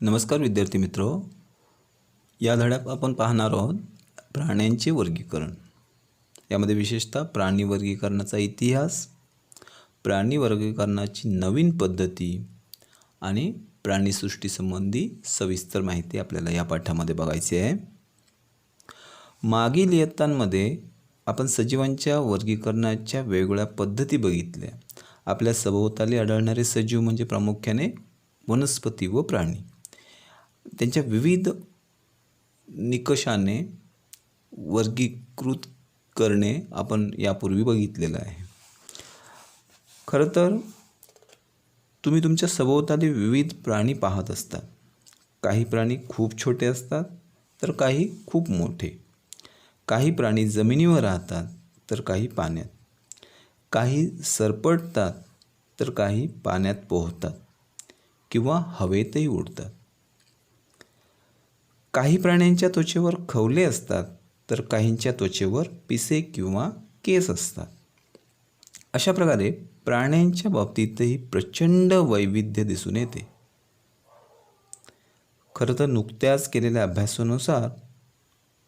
नमस्कार विद्यार्थी मित्र, या धड्यात आपण पाहणार आहोत प्राण्यांचे वर्गीकरण। यामध्ये विशेषतः प्राणी वर्गीकरणाचा इतिहास, प्राणी वर्गीकरणाची नवीन पद्धती आणि प्राणीसृष्टीसंबंधी सविस्तर माहिती आपल्याला या पाठामध्ये बघायची आहे। मागील इयत्तांमध्ये आपण सजीवांच्या वर्गीकरणाच्या वेगवेगळ्या पद्धती बघितल्या। आपल्या सभोवताली आढळणारे सजीव म्हणजे प्रामुख्याने वनस्पती व प्राणी, त्यांच्या विविध निकषाने वर्गीकृत करणे आपण यापूर्वी बघितलेलं आहे। खरं तर तुम्ही तुमच्या सभोवताली विविध प्राणी पाहत असतात। काही प्राणी खूप छोटे असतात तर काही खूप मोठे। काही प्राणी जमिनीवर राहतात तर काही पाण्यात, काही सरपटतात तर काही पाण्यात पोहतात किंवा हवेतही उडतात। काही प्राण्यांच्या त्वचेवर खवले असतात तर काहींच्या त्वचेवर पिसे किंवा केस असतात। अशा प्रकारे प्राण्यांच्या बाबतीतही प्रचंड वैविध्य दिसून येते। खरं तर नुकत्याच केलेल्या अभ्यासानुसार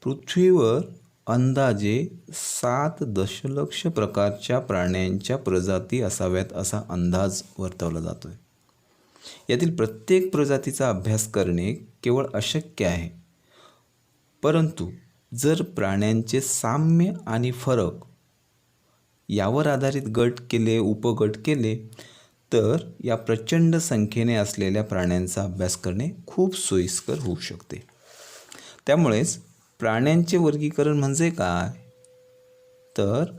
पृथ्वीवर अंदाजे 7 दशलक्ष प्रकारच्या प्राण्यांच्या प्रजाती असाव्यात असा अंदाज वर्तवला जातोय। यातील प्रत्येक प्रजातीचा अभ्यास करणे केवळ अशक्य आहे, परंतु जर प्राण्यांचे साम्य आणि फरक यावर आधारित गट केले, उपगट केले तर या प्रचंड संख्येने असलेल्या प्राण्यांचा अभ्यास करणे खूप सोयीस्कर होऊ शकते। त्यामुळेच प्राण्यांचे वर्गीकरण म्हणजे काय, तर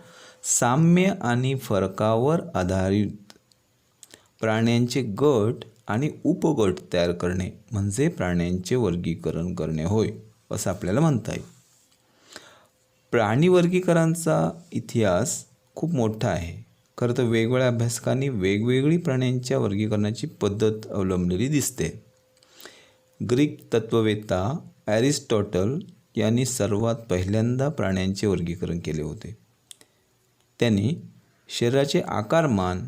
साम्य आणि फरकावर आधारित प्राण्यांचे गट आणि उपगट तयार करणे म्हणजे प्राण्यांचे वर्गीकरण करणे होय, असं आपल्याला म्हणता येईल। प्राणी वर्गीकरणाचा इतिहास खूप मोठा आहे। खरं तर वेगवेगळ्या अभ्यासकांनी वेगवेगळी प्राण्यांच्या वर्गीकरणाची पद्धत अवलंबलेली दिसते। ग्रीक तत्ववेत्ता ॲरिस्टॉटल यांनी सर्वात पहिल्यांदा प्राण्यांचे वर्गीकरण केले होते। त्यांनी शरीराचे आकारमान,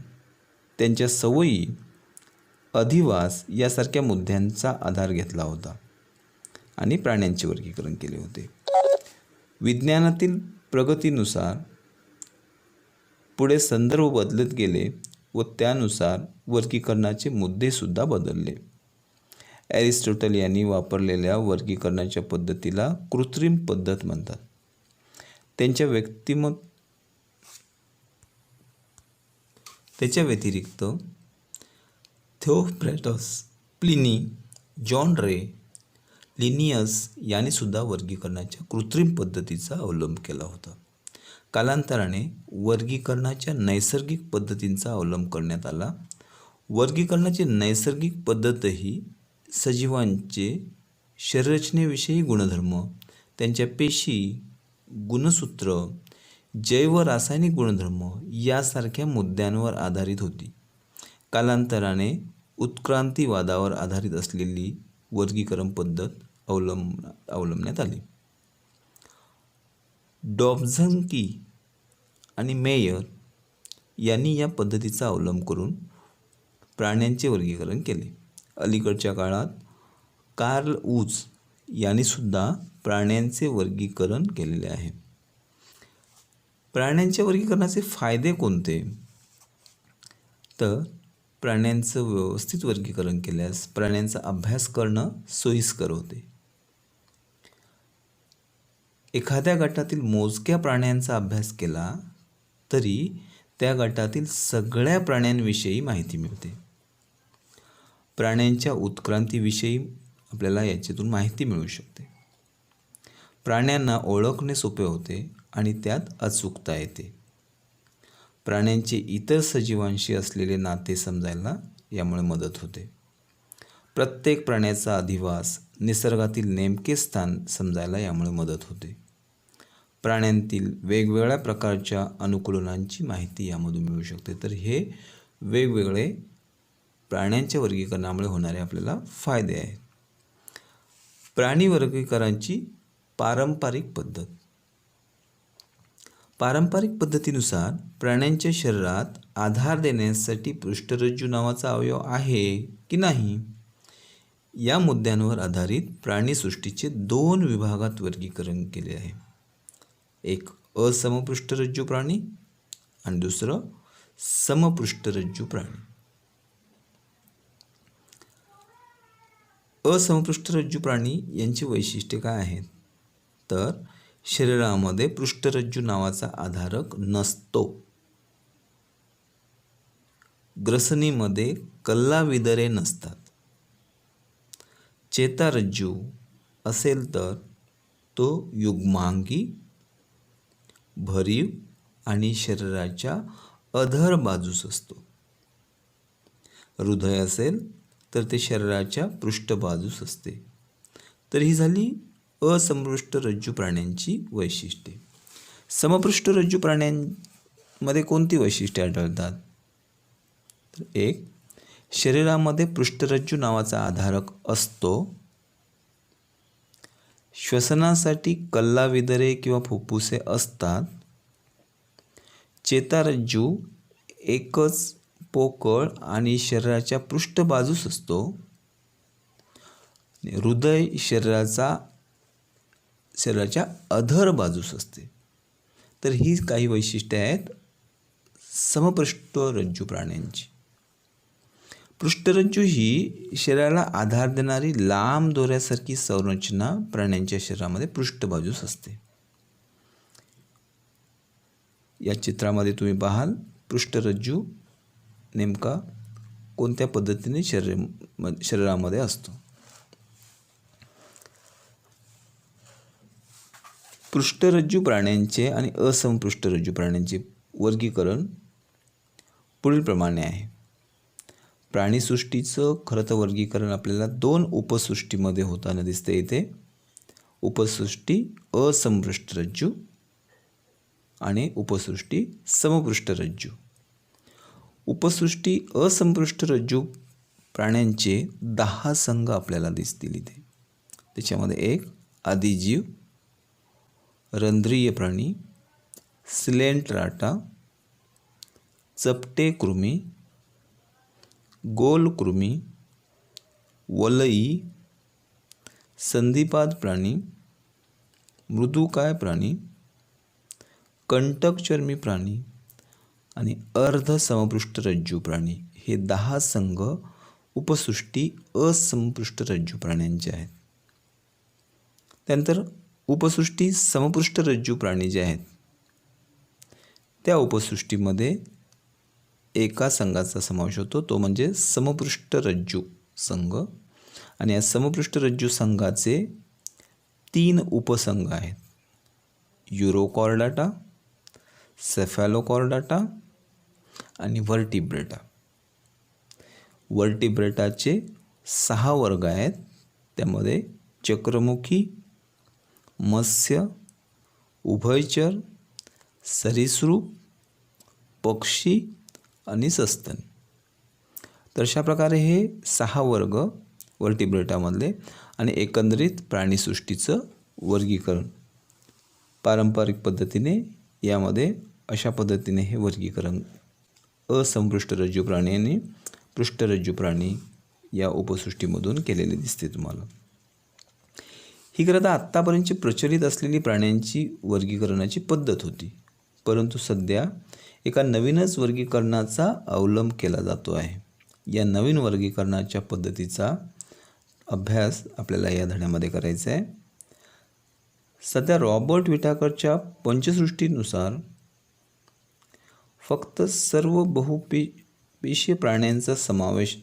त्यांच्या सवयी, अधिवास यासारख्या मुद्द्यांचा आधार घेतला होता आणि प्राण्यांचे वर्गीकरण केले होते। विज्ञानातील प्रगतीनुसार पुढे संदर्भ बदलत गेले व त्यानुसार वर्गीकरणाचे मुद्देसुद्धा बदलले। ॲरिस्टॉटल यांनी वापरलेल्या वर्गीकरणाच्या पद्धतीला कृत्रिम पद्धत म्हणतात। त्याच्या व्यतिरिक्त थिओफ्रेटस, प्लिनी, जॉन रे, लिनियस यांनी सुद्धा वर्गीकरणाच्या कृत्रिम पद्धतीचा अवलंब केला होता। कालांतराने वर्गीकरणाच्या नैसर्गिक पद्धतींचा अवलंब करण्यात आला। वर्गीकरणाची नैसर्गिक पद्धतही सजीवांचे शरीररचनेविषयी गुणधर्म, त्यांच्या पेशी, गुणसूत्र, जैव रासायनिक गुणधर्म यासारख्या मुद्द्यांवर आधारित होती। कालांतराने उत्क्रांतीवादावर आधारित असलेली वर्गीकरण पद्धत अवलंबण्यात आली। डॉब्झन्की आणि मेयर यांनी या पद्धतीचा अवलंब करून प्राण्यांचे वर्गीकरण केले। अलीकडच्या काळात कार्ल वूच यांनी सुद्धा प्राण्यांचे वर्गीकरण केलेले आहे। प्राण्यांच्या वर्गीकरणाचे फायदे कोणते, तर प्राण्यांचं व्यवस्थित वर्गीकरण केल्यास प्राण्यांचा अभ्यास करणं सोयीस्कर होते। एखाद्या गटातील मोजक्या प्राण्यांचा अभ्यास केला तरी त्या गटातील सगळ्या प्राण्यांविषयी माहिती मिळते। प्राण्यांच्या उत्क्रांतीविषयी आपल्याला याच्यातून माहिती मिळू शकते। प्राण्यांना ओळखणे सोपे होते आणि त्यात अचूकता येते। प्राण्यांचे इतर सजीवांशी असलेले नाते समजायला यामुळे मदत होते। प्रत्येक प्राण्याचा अधिवास, निसर्गातील नेमके स्थान समजायला यामुळे मदत होते। प्राण्यांतील वेगवेगळ्या प्रकारच्या अनुकूलनांची माहिती यामधून मिळू शकते। तर हे वेगवेगळे प्राण्यांच्या वर्गीकरणामुळे होणारे आपल्याला फायदे आहेत। प्राणी वर्गीकरणाची पारंपरिक पद्धत। पारंपरिक पद्धतीनुसार प्राण्यांच्या शरीरात आधार देण्यासाठी पृष्ठरज्जू नावाचा अवयव आहे की नाही या मुद्द्यांवर आधारित प्राणीसृष्टीचे 2 विभागात वर्गीकरण केले आहे. एक असमपृष्ठरज्जू प्राणी आणि दुसरं समपृष्ठरज्जू प्राणी. असमपृष्ठरज्जू प्राणी यांची वैशिष्ट्ये काय आहेत? तर शरीरामध्ये पृष्ठरज्जू नावाचा आधारक नसतो. ग्रसनीमध्ये कल्लाविदरे नसतात. चेतारज्जू असेल तर तो युग्मांगी, भरीव आणि शरीराच्या अधर बाजूस असतो. हृदय असेल तर ते शरीराच्या पृष्ठबाजूस असते. तर ही झाली असमपृष्ठरज्जू प्राण्यांची वैशिष्ट्ये. समपृष्ठरज्जू प्राण्यांमध्ये कोणती वैशिष्ट्ये आढळतात? तर एक, शरीरामध्ये पृष्ठरज्जू नावाचा आधारक असतो. श्वसनासाठी कल्लाविदरे किंवा फुफ्फुसे असतात. चेतारज्जू एकच पोकळ आणि शरीराच्या पृष्ठबाजूस असतो. हृदय शरीराच्या अधर बाजूस असते. तर ही काही वैशिष्ट्ये आहेत समपृष्ठरज्जू प्राण्यांची. पृष्ठरज्जू ही शरीराला आधार देणारी लांब दोऱ्यासारखी संरचना प्राण्यांच्या शरीरामध्ये पृष्ठबाजूस असते. या चित्रामध्ये तुम्ही पाहाल पृष्ठरज्जू नेमका कोणत्या पद्धतीने शरीरामध्ये असतो. पृष्ठरज्जू प्राण्यांचे आणि असमपृष्ठरज्जू प्राण्यांचे वर्गीकरण पुढील प्रमाणे आहे. प्राणीसृष्टीचं खरं तर वर्गीकरण आपल्याला 2 उपसृष्टीमध्ये होताना दिसते इथे. उपसृष्टी असमपृष्ठरज्जू आणि उपसृष्टी समपृष्ठरज्जू. उपसृष्टी असमपृष्ठरज्जू प्राण्यांचे 10 संघ आपल्याला दिसतील इथे. त्याच्यामध्ये एक आदिजीव, रंध्रीय प्राणी, सिलेंट्राटा, चपटे कृमी, गोल कृमी, वलई, संधिपाद प्राणी, मृदुकाय प्राणी, कंटकचर्मी प्राणी आणि अर्धसमपृष्ठरज्जू प्राणी. हे 10 संघ उपसृष्टी असमपृष्ठरज्जू प्राण्यांचे आहेत. त्यानंतर उपसृष्टी समपृष्ठरज्जू प्राणी जे आहेत त्या उपसृष्टीमध्ये एका संघाचा समावेश होतो, तो म्हणजे समपृष्ठरज्जू संघ. आणि या समपृष्ठरज्जू संघाचे 3 उपसंघ आहेत. युरोकॉर्डाटा, सेफॅलोकॉर्डाटा आणि व्हर्टिब्रेटा. व्हर्टिब्रेटाचे 6 वर्ग आहेत. त्यामध्ये चक्रमुखी, मत्स्य, उभयचर, सरीसृप, पक्षी आणि सस्तन. तर अशा प्रकारे हे 6 वर्ग व्हर्टिब्रेटामधले आणि एकंदरीत प्राणीसृष्टीचं वर्गीकरण पारंपरिक पद्धतीने यामध्ये अशा पद्धतीने हे वर्गीकरण असमपृष्ठरज्जू प्राणी आणि पृष्ठरज्जू प्राणी या उपसृष्टीमधून केलेले दिसते तुम्हाला. ही खरं तर आत्तापर्यंतची प्रचलित असलेली प्राण्यांची वर्गीकरणाची पद्धत होती, परंतु सध्या एका नवीनच वर्गीकरणाचा अवलंब केला जातो आहे. या नवीन वर्गीकरणाच्या पद्धतीचा अभ्यास आपल्याला या धड्यामध्ये करायचा आहे. सध्या रॉबर्ट विटाकरच्या पंचसृष्टीनुसार फक्त सर्व बहुपेशीय प्राण्यांचा समावेश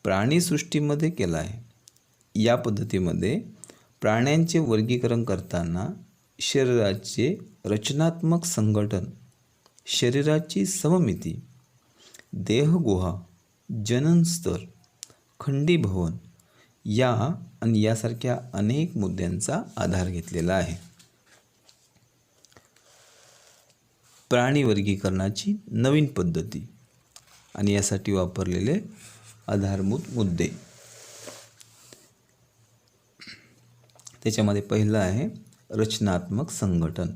प्राणीसृष्टीमध्ये केला आहे. या पद्धतीमध्ये प्राण्यांचे वर्गीकरण करताना शरीराचे रचनात्मक संघटन, शरीराची सममिती, देहगुहा, जननस्तर, खंडीभवन या आणि यासारख्या अनेक मुद्द्यांचा आधार घेतलेला आहे. प्राणी वर्गीकरणाची नवीन पद्धती आणि यासाठी वापरलेले आधारभूत मुद्दे. त्याच्यामध्ये पहिलं आहे रचनात्मक संघटन.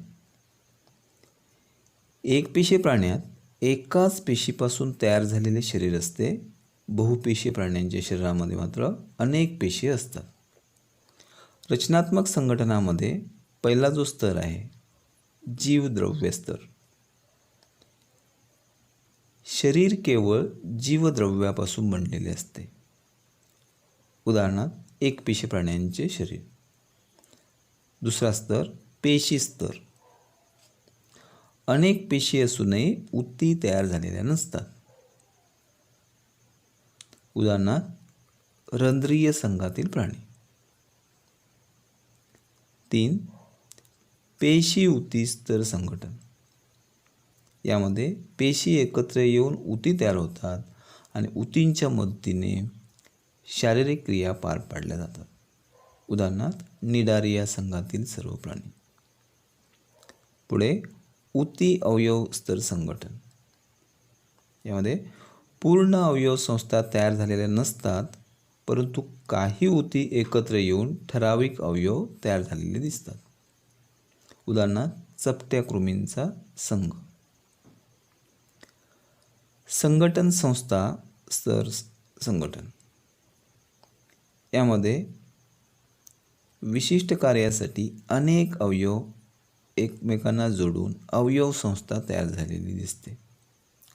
एकपेशीय प्राण्यात एकाच पेशीपासून तयार झालेले शरीर असते. बहुपेशीय प्राण्यांच्या शरीरामध्ये मात्र अनेक पेशी असतात. रचनात्मक संघटनामध्ये पहिला जो स्तर आहे जीवद्रव्य स्तर. शरीर केवळ जीवद्रव्यापासून बनलेले असते. उदाहरणार्थ एकपेशीय प्राण्यांचे शरीर. दुसरा स्तर पेशी स्तर. अनेक पेशी असूनही ऊती तयार झालेल्या नसतात. उदाहरणार्थ रंध्रीय संघातील प्राणी. 3. पेशी ऊती स्तर संघटन. यामध्ये पेशी एकत्र येऊन ऊती तयार होतात आणि ऊतींच्या मदतीने शारीरिक क्रिया पार पाडल्या जातात. उदाहरणार्थ निडारिया संघातील सर्व प्राणी. पुढे ऊती अवयव स्तर संघटन. यामध्ये पूर्ण अवयव संस्था तयार झालेल्या नसतात, परंतु काही ऊती एकत्र येऊन ठराविक अवयव तयार झालेले दिसतात. उदाहरणार्थ चपट्या कृमींचा संघ. संघटन संस्था स्तर संघटन. यामध्ये विशिष्ट कार्यासाठी अनेक अवयव एकमेकांना जोडून अवयव संस्था तयार झालेली दिसते.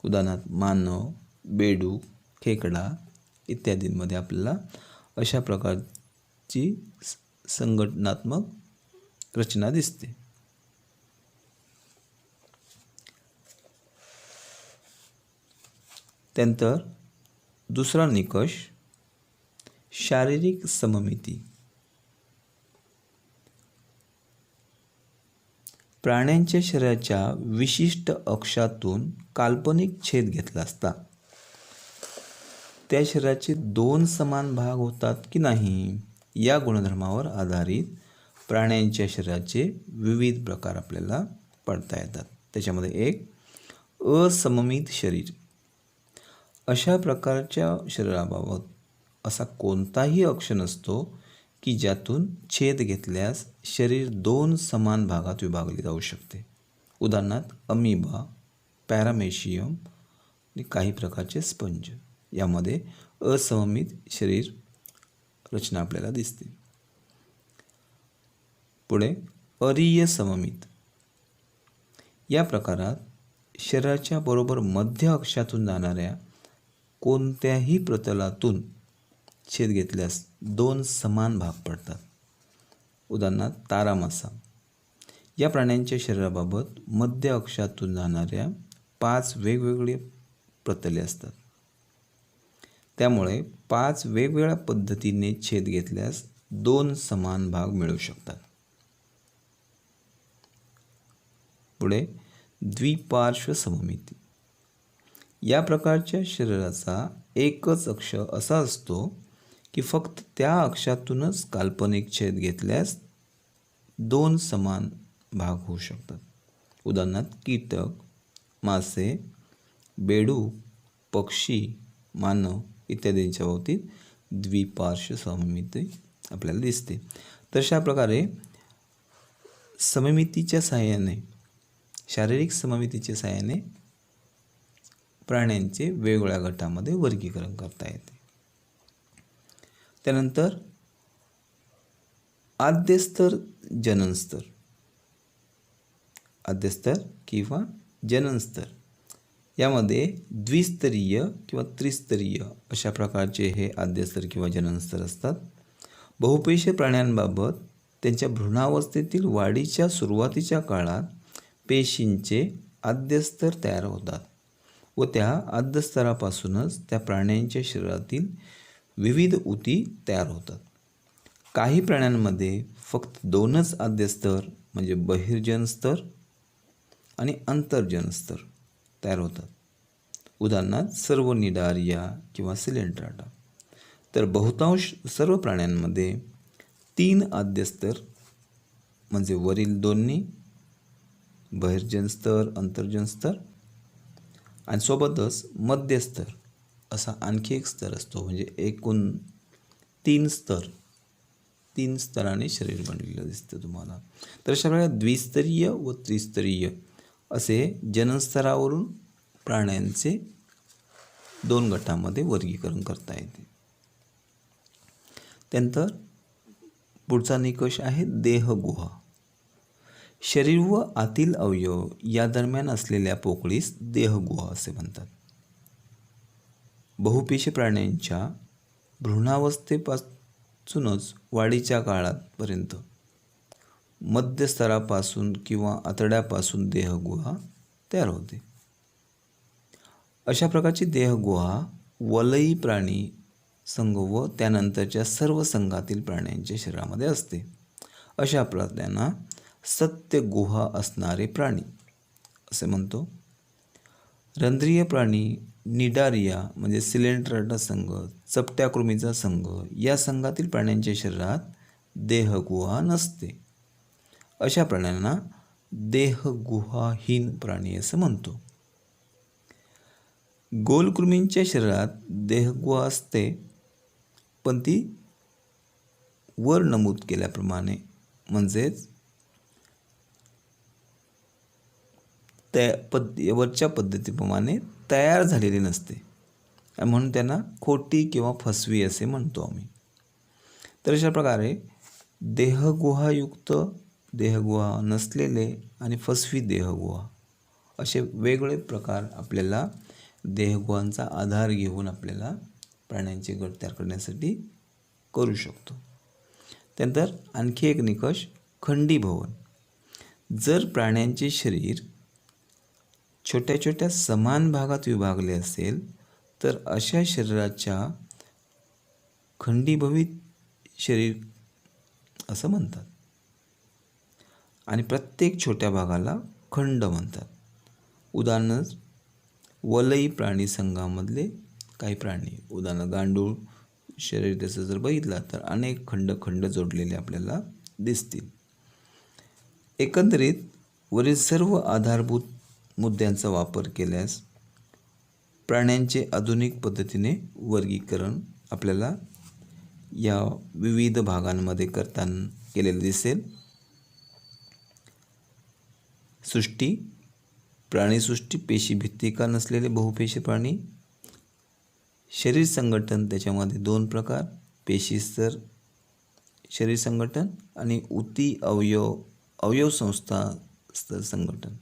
उदाहरणार्थ मानव, बेडूक, खेकडा इत्यादींमध्ये आपल्याला अशा प्रकारची संघटनात्मक रचना दिसते. त्यानंतर दुसरा निकष शारीरिक सममिती. प्राण्यांच्या शरीराच्या विशिष्ट अक्षातून काल्पनिक छेद घेतला असता त्या शरीराचे 2 समान भाग होतात की नाही या गुणधर्मावर आधारित प्राण्यांच्या शरीराचे विविध प्रकार आपल्याला पडता येतात. त्याच्यामध्ये एक असममित शरीर. अशा प्रकारच्या शरीराबाबत असा कोणताही अक्ष नसतो की ज्यातून छेद घेतल्यास शरीर 2 समान भागात विभागले जाऊ शकते. उदाहरणार्थ अमिबा, पॅरामेशियम आणि काही प्रकारचे स्पंज. यामध्ये असममित शरीर रचना आपल्याला दिसते. पुढे अरीय सममित. या प्रकारात शरीराच्या बरोबर मध्य अक्षातून जाणाऱ्या कोणत्याही प्रतलातून छेद घेतल्यास 2 समान भाग पडतात. उदाहरणार्थ तारा मासा. या प्राण्यांच्या शरीराबाबत मध्य अक्षातून जाणाऱ्या 5 वेगवेगळे प्रतले असतात. त्यामुळे 5 वेगवेगळ्या पद्धतीने छेद घेतल्यास 2 समान भाग मिळू शकतात. पुढे द्विपार्श्व सममिती. या प्रकारच्या शरीराचा एकच अक्ष असा असतो की फक्त त्या अक्षातूनच काल्पनिक छेद घेतल्यास 2 समान भाग होऊ शकतात. उदाहरणार्थ कीटक, मासे, बेडूक, पक्षी, मानव इत्यादींच्या बाबतीत द्विपार्श्व सममिती आपल्याला दिसते. तशा प्रकारे सममितीच्या सहाय्याने, शारीरिक सममितीच्या सहाय्याने प्राण्यांचे वेगवेगळ्या गटामध्ये वर्गीकरण करता येते. त्यानंतर आद्यस्तर जननस्तर. आद्यस्तर किंवा जननस्तर यामध्ये द्विस्तरीय किंवा त्रिस्तरीय अशा प्रकारचे हे आद्यस्तर किंवा जननस्तर असतात. बहुपेशीय प्राण्यांबाबत त्यांच्या भ्रूणावस्थेतील वाढीच्या सुरुवातीच्या काळात पेशींचे आद्यस्तर तयार होतात व त्या आद्यस्तरापासूनच त्या प्राण्यांच्या शरीरातील विविध ऊती तयार होतात. काही प्राण्यांमध्ये फक्त 2च आद्यस्तर म्हणजे बहिर्जन स्तर आणि अंतर्जन स्तर तयार होतात. उदाहरणार्थ सर्व निडारिया किंवा सिलेंट्राटा. तर बहुतांश सर्व प्राण्यांमध्ये 3 आद्यस्तर म्हणजे वरील दोन्ही बहिर्जन स्तर, अंतर्जन स्तर आणि सोबतच मध्यस्तर असा आणखी एक स्तर असतो. म्हणजे एकूण 3 स्तर, 3 स्तराने शरीर बनलेलं दिसतं तुम्हाला. तर अशा प्रकारे द्विस्तरीय व त्रिस्तरीय असे जननस्तरावरून प्राण्यांचे 2 गटामध्ये वर्गीकरण करता येते. त्यानंतर पुढचा निकष आहे देहगुहा. शरीर व आतील अवयव या दरम्यान असलेल्या पोकळीस देहगुहा असे म्हणतात. बहुपेशी प्राण्यांच्या भ्रूणावस्थेपासूनच वाढीच्या काळापर्यंत मध्यस्तरापासून किंवा आतड्यापासून देहगुहा तयार होते. अशा प्रकारची देहगुहा वलयी प्राणी संघ व त्यानंतरच्या सर्व संघातील प्राण्यांच्या शरीरामध्ये असते. अशा प्राण्यांना सत्यगुहा असणारे प्राणी असे म्हणतो. रंध्रीय प्राणी, निडारिया म्हणजे सिलेंड्रेटा संघ, चपट्या कृमीचा संघ या संघातील प्राण्यांच्या शरीरात देहगुहा नसते. अशा प्राण्यांना देहगुहाहीन प्राणी असं म्हणतो. गोलकृमींच्या शरीरात देहगुहा असते, पण ती वर नमूद केल्याप्रमाणे म्हणजेच वरच्या पद्धतीप्रमाणे तयार झालेली नसते, म्हणून त्यांना खोटी किंवा फसवी असे म्हणतो आम्ही. तर अशा प्रकारे देहगुहायुक्त, देहगुहा नसलेले आणि फसवी देहगुहा असे वेगळे प्रकार आपल्याला देहगुहांचा आधार घेऊन आपल्याला प्राण्यांचे गट तयार करण्यासाठी करू शकतो. त्यानंतर आणखी एक निकष खंडीभवन. जर प्राण्यांचे शरीर छोट्या छोट्या समान भागात विभागले असेल तर अशा शरीराच्या खंडीभवित शरीर असं म्हणतात आणि प्रत्येक छोट्या भागाला खंड म्हणतात. उदाहरणच वलयी प्राणी संघामधले काही प्राणी, उदाहरण गांडूळ शरीर त्याचं जर बघितलं तर अनेक खंड जोडलेले आपल्याला दिसतील. एकंदरीत वरील सर्व आधारभूत मुद्द्यांचा वापर केल्यास प्राण्यांचे आधुनिक पद्धतीने वर्गीकरण आपल्याला या विविध भागांमध्ये करताना केलेले दिसेल. सृष्टी, प्राणीसृष्टी, पेशीभित्तिका नसलेले बहुपेशी प्राणी. शरीर संघटन, त्याच्यामध्ये 2 प्रकार, पेशीस्तर शरीर संघटन आणि उती अवयव संस्था स्तर संघटन.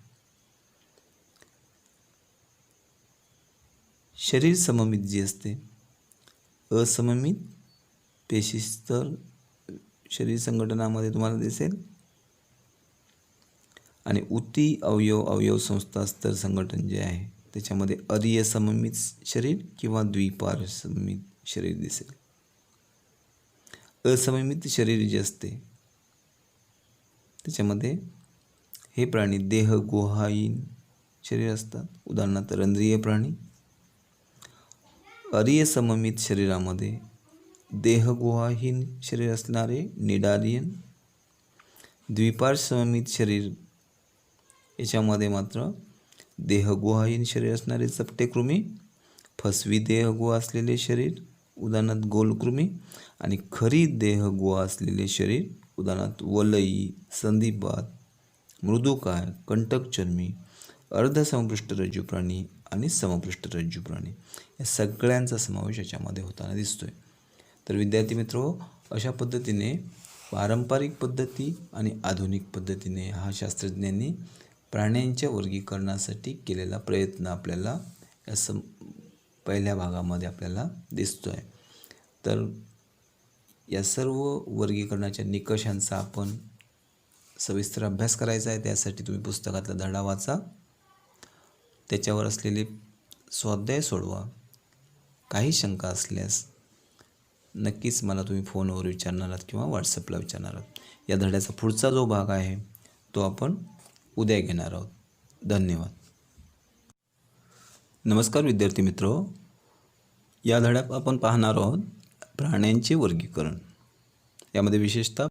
शरीर सममित जी असते, असममित पेशीस्तर शरीर संघटनामध्ये तुम्हाला दिसेल आणि उती अवयव संस्था स्तर संघटन जे आहे त्याच्यामध्ये अरीय सममित शरीर किंवा द्विपार सममित शरीर दिसेल. असममित शरीर जे असते त्याच्यामध्ये हे प्राणी देहगुहाहीन शरीर असतात, उदाहरणार्थ रंध्रीय प्राणी. अरीय सममित शरीरामध्ये देहगुहाहीन शरीर असणारे निडारियन. द्विपार सममित शरीर याच्यामध्ये मात्र देहगुहाहीन शरीर असणारे चपटे कृमी, फसवी देहगुहा असलेले शरीर उदाहरणार्थ गोलकृमी आणि खरी देहगुहा असलेले शरीर उदाहरणार्थ वलयी, संधिपाद, मृदुकाय, कंटकचर्मी, अर्धसमपृष्ठरज्जू प्राणी आणि समपृष्ठरज्जू प्राणी या सगळ्यांचा समावेश याच्यामध्ये होताना दिसतोय. तर विद्यार्थी मित्रो, अशा पद्धतीने पारंपरिक पद्धती आणि आधुनिक पद्धतीने हा शास्त्रज्ञांनी प्राण्यांच्या वर्गीकरणासाठी केलेला प्रयत्न आपल्याला या पहिल्या भागामध्ये आपल्याला दिसतो आहे. तर या सर्व वर्गीकरणाच्या निकषांचा आपण सविस्तर अभ्यास करायचा आहे. त्यासाठी तुम्ही पुस्तकातला धडा वाचा, त्याच्यावर असलेले स्वाध्याय सोडवा. काही शंका असल्यास नक्कीच मला तुम्ही फोनवर विचारणार आहात किंवा व्हॉट्सअपला विचारणार आहात. या धड्याचा पुढचा जो भाग आहे तो आपण उद्या घेणार आहोत. धन्यवाद. नमस्कार विद्यार्थी मित्रो, या धड्यात आपण पाहणार आहोत प्राण्यांचे वर्गीकरण. यामध्ये विशेषतः